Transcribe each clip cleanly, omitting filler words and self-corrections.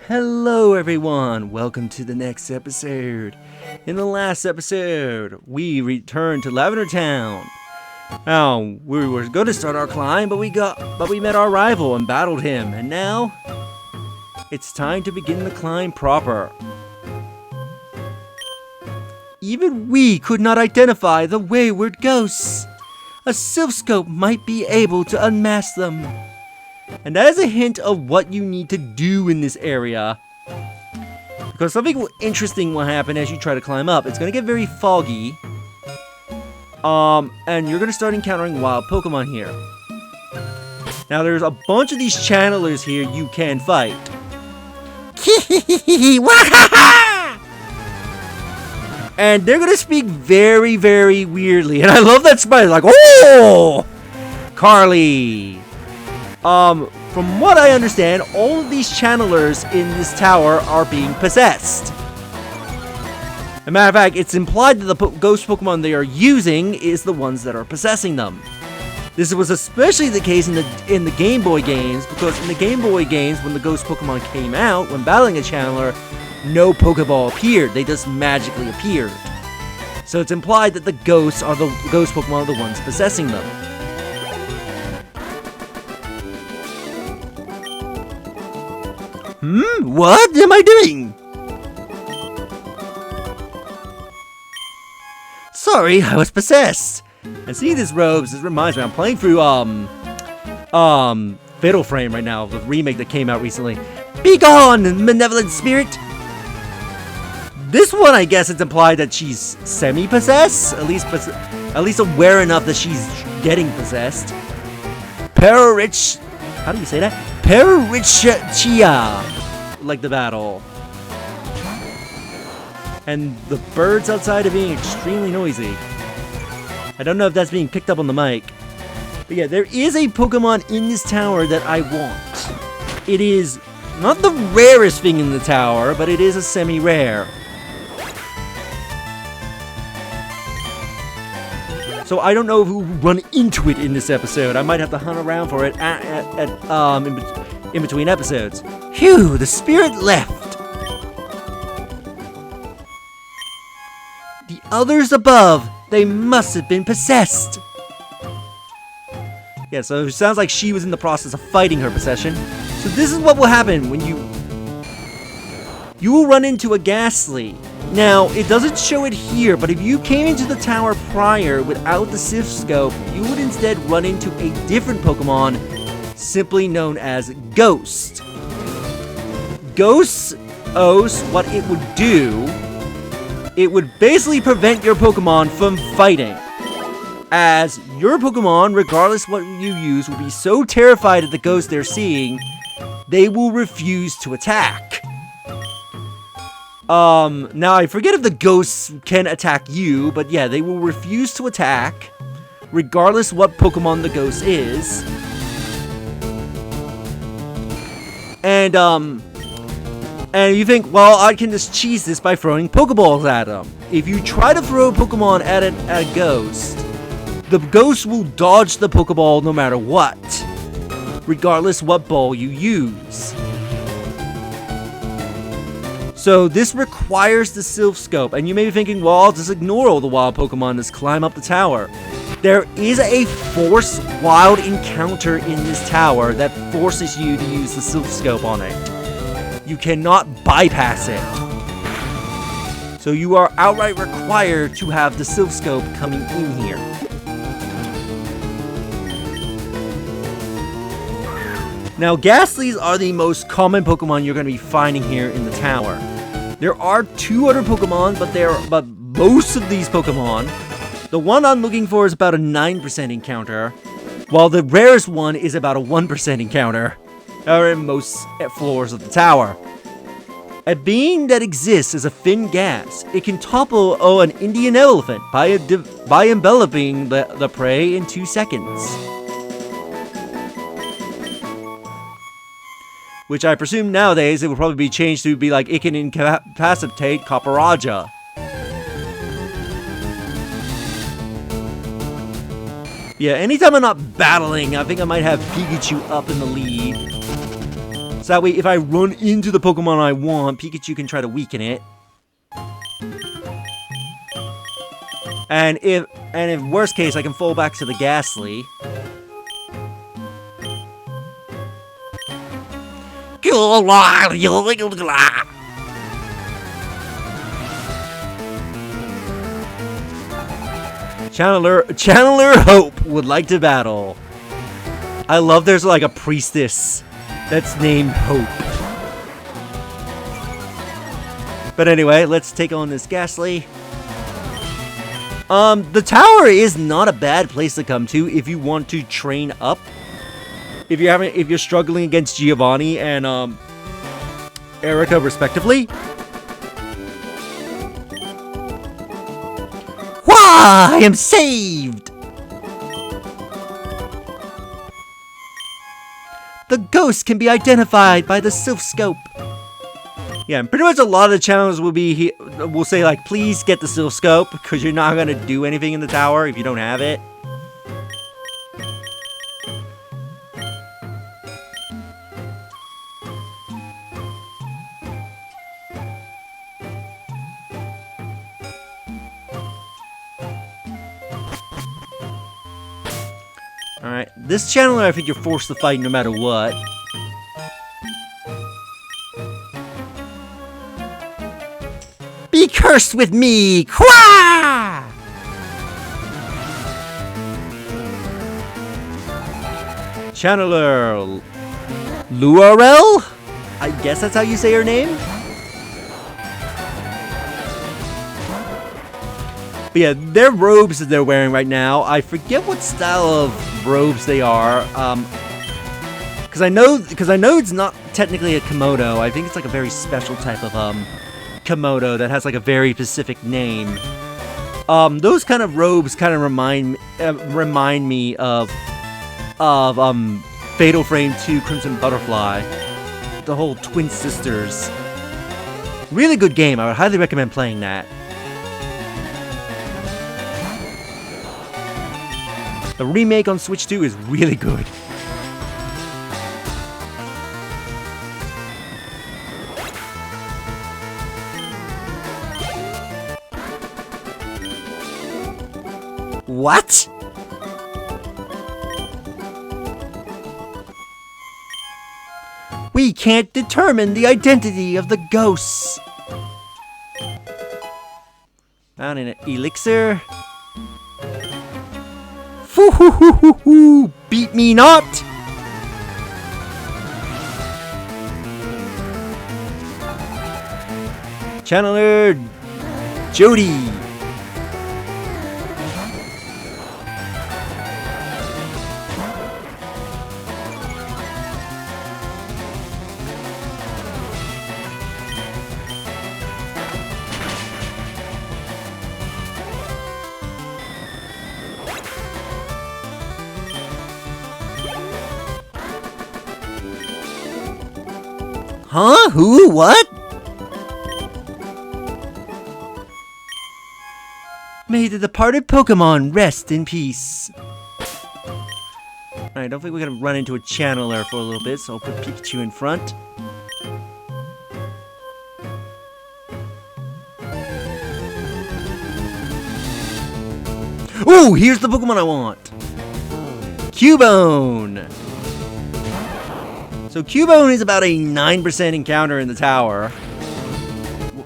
Hello everyone, welcome to the next episode. In the last episode, we returned to Lavender Town. Now, we were going to start our climb, but we met our rival and battled him, and now it's time to begin the climb proper. Even we could not identify the wayward ghosts. A silph-scope might be able to unmask them. And that is a hint of what you need to do in this area. Because something interesting will happen as you try to climb up. It's going to get very foggy. And you're going to start encountering wild Pokemon here. Now there's a bunch of these channelers here you can fight. And they're going to speak very, very weirdly. And I love that smile. Like, oh! Carly! From what I understand, all of these channelers in this tower are being possessed. As a matter of fact, it's implied that the ghost Pokemon they are using is the ones that are possessing them. This was especially the case in the Game Boy games, because in the Game Boy games, when the ghost Pokemon came out, when battling a channeler, no Pokeball appeared. They just magically appeared. So it's implied that the ghosts Pokemon are the ones possessing them. What am I doing? Sorry, I was possessed. And seeing these robes, this reminds me, I'm playing through, Fatal Frame right now, the remake that came out recently. Be gone, malevolent spirit! This one, I guess it's implied that she's semi-possessed, at least aware enough that she's getting possessed. How do you say that? Pararichia! Like the battle. And the birds outside are being extremely noisy. I don't know if that's being picked up on the mic. But yeah, there is a Pokemon in this tower that I want. It is not the rarest thing in the tower, but it is a semi-rare. So I don't know who will run into it in this episode. I might have to hunt around for it in between episodes. Phew, the spirit left. The others above, they must have been possessed. Yeah, so it sounds like she was in the process of fighting her possession. So this is what will happen when you will run into a Ghastly. Now, it doesn't show it here, but if you came into the tower prior without the silph-scope, you would instead run into a different Pokemon, simply known as Ghost. Ghost, what it would do, it would basically prevent your Pokemon from fighting. As your Pokemon, regardless what you use, will be so terrified at the ghost they're seeing, they will refuse to attack. Now I forget if the ghosts can attack you, but yeah, they will refuse to attack, regardless what Pokemon the ghost is. And you think, well, I can just cheese this by throwing Pokeballs at them. If you try to throw a Pokemon at a ghost, the ghost will dodge the Pokeball no matter what, regardless what ball you use. So this requires the silph-scope, and you may be thinking, well, I'll just ignore all the wild Pokemon and just climb up the tower. There is a force wild encounter in this tower that forces you to use the silph-scope on it. You cannot bypass it. So you are outright required to have the silph-scope coming in here. Now, Ghastlys are the most common Pokemon you're going to be finding here in the tower. There are two other Pokemon, but most of these Pokemon, the one I'm looking for is about a 9% encounter, while the rarest one is about a 1% encounter, or in most floors of the tower. A being that exists as a thin gas, it can topple an Indian elephant by enveloping the prey in 2 seconds. Which I presume nowadays it would probably be changed to be like, it can incapacitate Copperajah. Yeah, anytime I'm not battling, I think I might have Pikachu up in the lead. So that way, if I run into the Pokemon I want, Pikachu can try to weaken it. And if worst case, I can fall back to the Ghastly. Channeler Hope would like to battle. I love there's like a priestess that's named Hope. But anyway, let's take on this Ghastly. The tower is not a bad place to come to if you want to train up. If you're struggling against Giovanni and Erica respectively. Wah! I am saved! The ghost can be identified by the Sylph Scope. Yeah, and pretty much a lot of the challenges will say like, please get the Sylph Scope, because you're not gonna do anything in the tower if you don't have it. Alright, this channeler I think you're forced to fight no matter what. Be cursed with me! Quah! Channeler Luarel? I guess that's how you say her name? But yeah, their robes that they're wearing right now, I forget what style of robes they are. Because I know it's not technically a Komodo. I think it's like a very special type of Komodo that has like a very specific name. Those kind of robes kind of remind me of Fatal Frame 2 Crimson Butterfly, the whole twin sisters. Really good game. I would highly recommend playing that. The remake on Switch 2 is really good. What? We can't determine the identity of the ghosts. Found an elixir. Foo-hoo-hoo-hoo-hoo! Beat me not! Channeler Jody. Huh? Who? What? May the departed Pokemon rest in peace. Alright, I don't think we're gonna run into a channeler for a little bit, so I'll put Pikachu in front. Ooh, here's the Pokemon I want! Cubone! So Cubone is about a 9% encounter in the tower.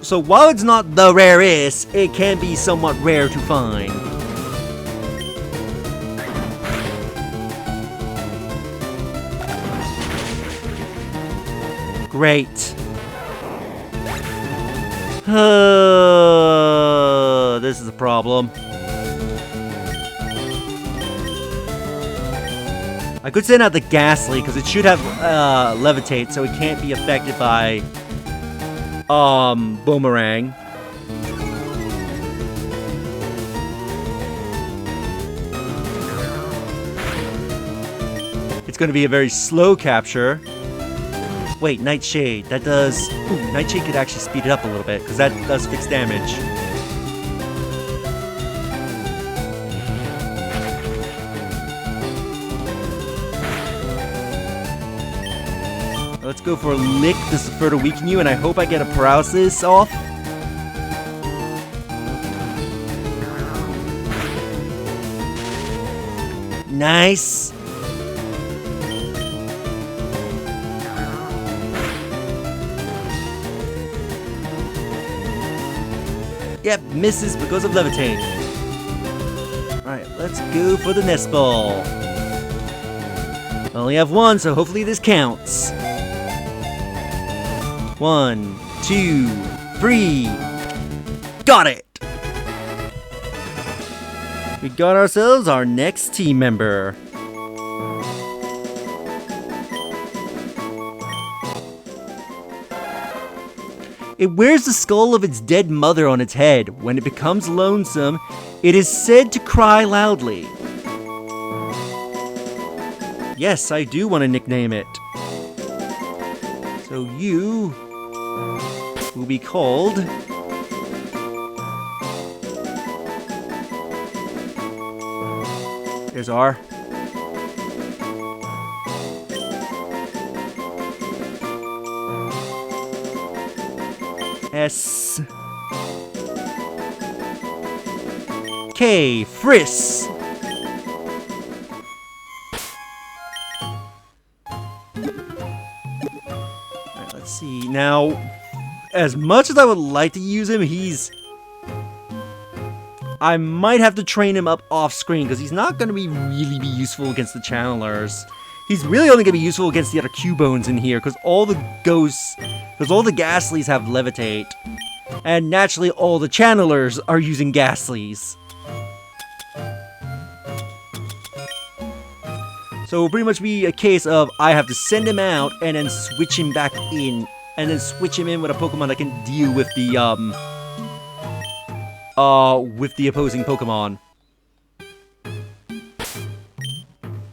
So while it's not the rarest, it can be somewhat rare to find. Great. This is a problem. I could send out the Ghastly, because it should have Levitate, so it can't be affected by Boomerang. It's going to be a very slow capture. Wait, Nightshade, that does... Ooh, Nightshade could actually speed it up a little bit, because that does fixed damage. let's go for a lick. This is further weaken you, and I hope I get a paralysis off. Nice. Yep, misses because of levitate. Alright, let's go for the nest ball. I only have one, so hopefully this counts. 1, 2, 3. Got it! We got ourselves our next team member. It wears the skull of its dead mother on its head. When it becomes lonesome, it is said to cry loudly. Yes, I do want to nickname it. So you will be called... There's R. S. K. Friss. Alright, let's see. Now, as much as I would like to use him, I might have to train him up off screen because he's not going to really be useful against the channelers. He's really only going to be useful against the other Cubones in here because all the ghosts, because all the Ghastlies have levitate. And naturally all the channelers are using Ghastlies. So it'll pretty much be a case of I have to send him out and then switch him back in. And then switch him in with a Pokemon that can deal with the opposing Pokemon.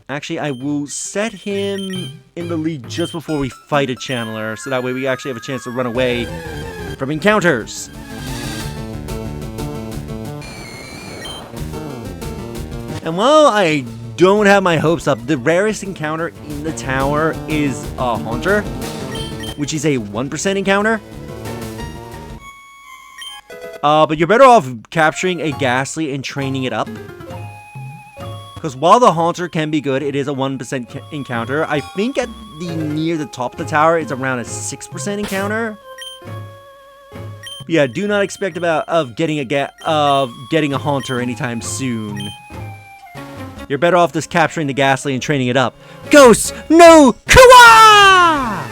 Actually, I will set him in the lead just before we fight a channeler, so that way we actually have a chance to run away from encounters. And while I don't have my hopes up, the rarest encounter in the tower is a Haunter, which is a 1% encounter. But you're better off capturing a Ghastly and training it up. Because while the Haunter can be good, it is a 1% encounter. I think at near the top of the tower, it's around a 6% encounter. But yeah, do not expect getting a Haunter anytime soon. You're better off just capturing the Ghastly and training it up. Ghosts, no Kawa!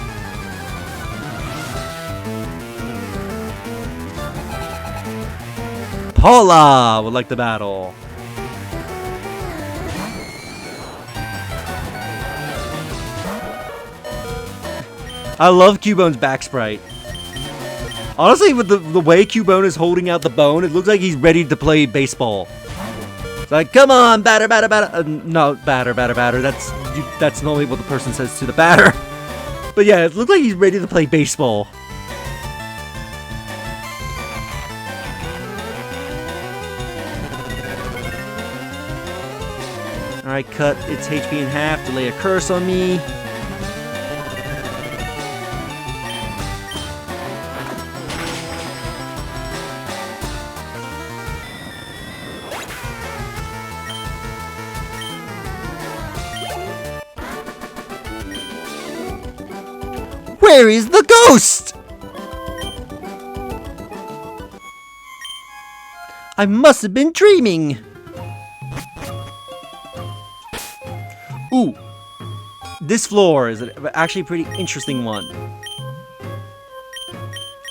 Paula would like the battle. I love Cubone's back sprite. Honestly, with the way Cubone is holding out the bone, it looks like he's ready to play baseball. It's like, come on, batter, batter, batter. No, batter, batter, batter. That's normally what the person says to the batter. But yeah, it looks like he's ready to play baseball. Alright, cut its HP in half to lay a curse on me. Where is the ghost? I must have been dreaming. Ooh, this floor is actually a pretty interesting one.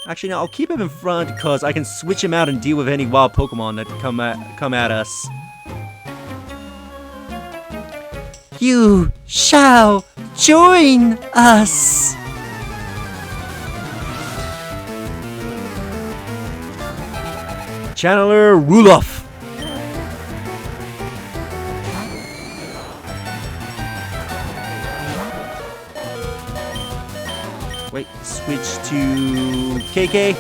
Actually, no, I'll keep him in front because I can switch him out and deal with any wild Pokemon that come at us. You shall join us. Channeler Ruloff. Wait, switch to KK.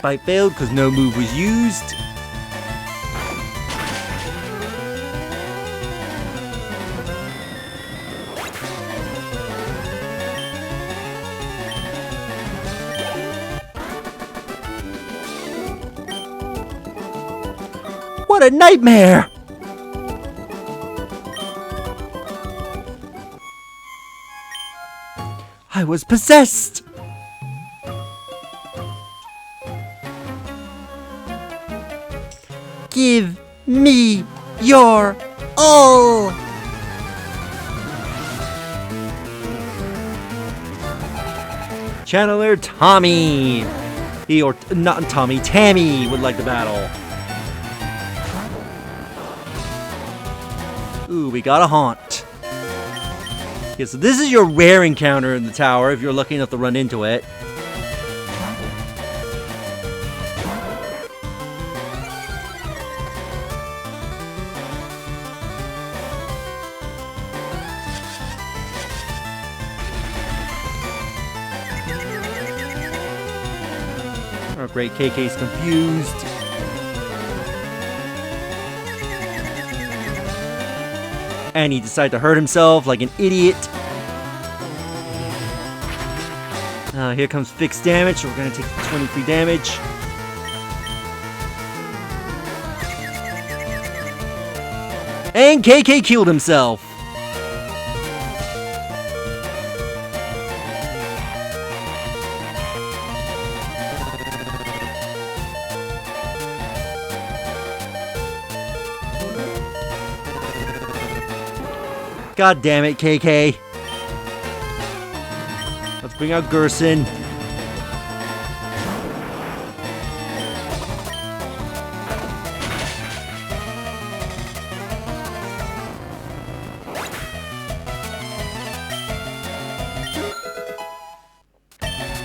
fight failed because no move was used. What a nightmare! I was possessed! Give me your all! Channeler Tommy! Not Tommy, Tammy would like the battle. Ooh, we got a haunt. Yeah, so this is your rare encounter in the tower if you're lucky enough to run into it. Oh great, KK's confused. And he decided to hurt himself like an idiot. Here comes fixed damage, so we're gonna take 23 damage. And KK killed himself. God damn it, KK. Let's bring out Gerson.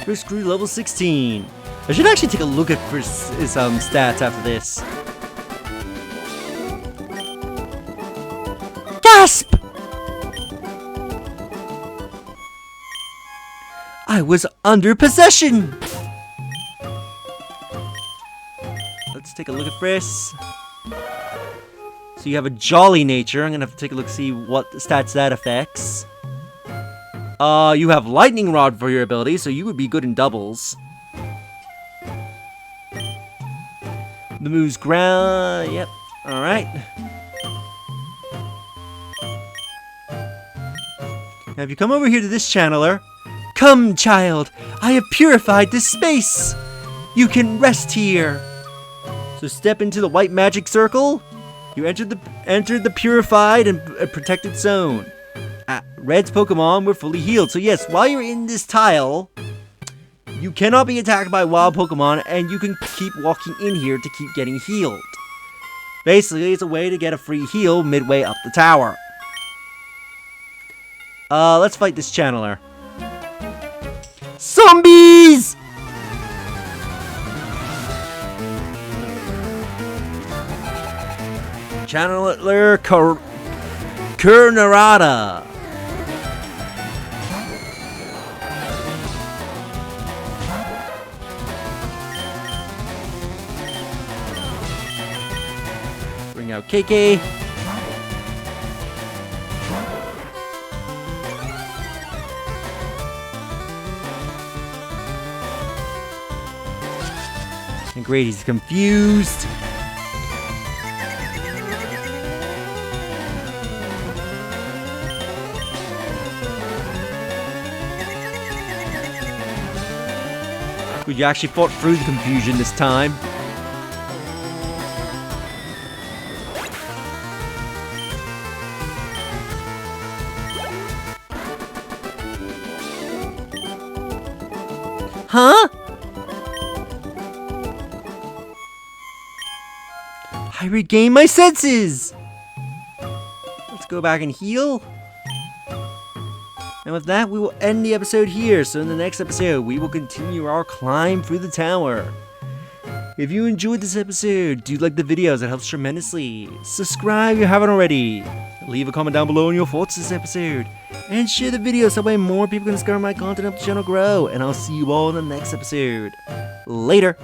Chris Crew level 16. I should actually take a look at his stats after this. Gasp! I was under possession! Let's take a look at Friss. So you have a jolly nature. I'm gonna have to take a look to see what stats that affects. You have lightning rod for your ability, so you would be good in doubles. The move's ground. Yep. Alright. Now if you come over here to this channeler. Come, child, I have purified this space. You can rest here. So step into the white magic circle. You entered the purified and protected zone. Red's Pokemon were fully healed. So yes, while you're in this tile, you cannot be attacked by wild Pokemon, and you can keep walking in here to keep getting healed. Basically, it's a way to get a free heal midway up the tower. Let's fight this channeler. Zombies! Channeler Kernarada. Bring out KK. And great, he's confused. Good, you actually fought through the confusion this time. Huh? I regained my senses! Let's go back and heal. And with that, we will end the episode here. So in the next episode, we will continue our climb through the tower. If you enjoyed this episode, do like the videos, it helps tremendously. Subscribe if you haven't already. Leave a comment down below on your thoughts this episode. And share the video so that way more people can discover my content and help the channel grow. And I'll see you all in the next episode. Later!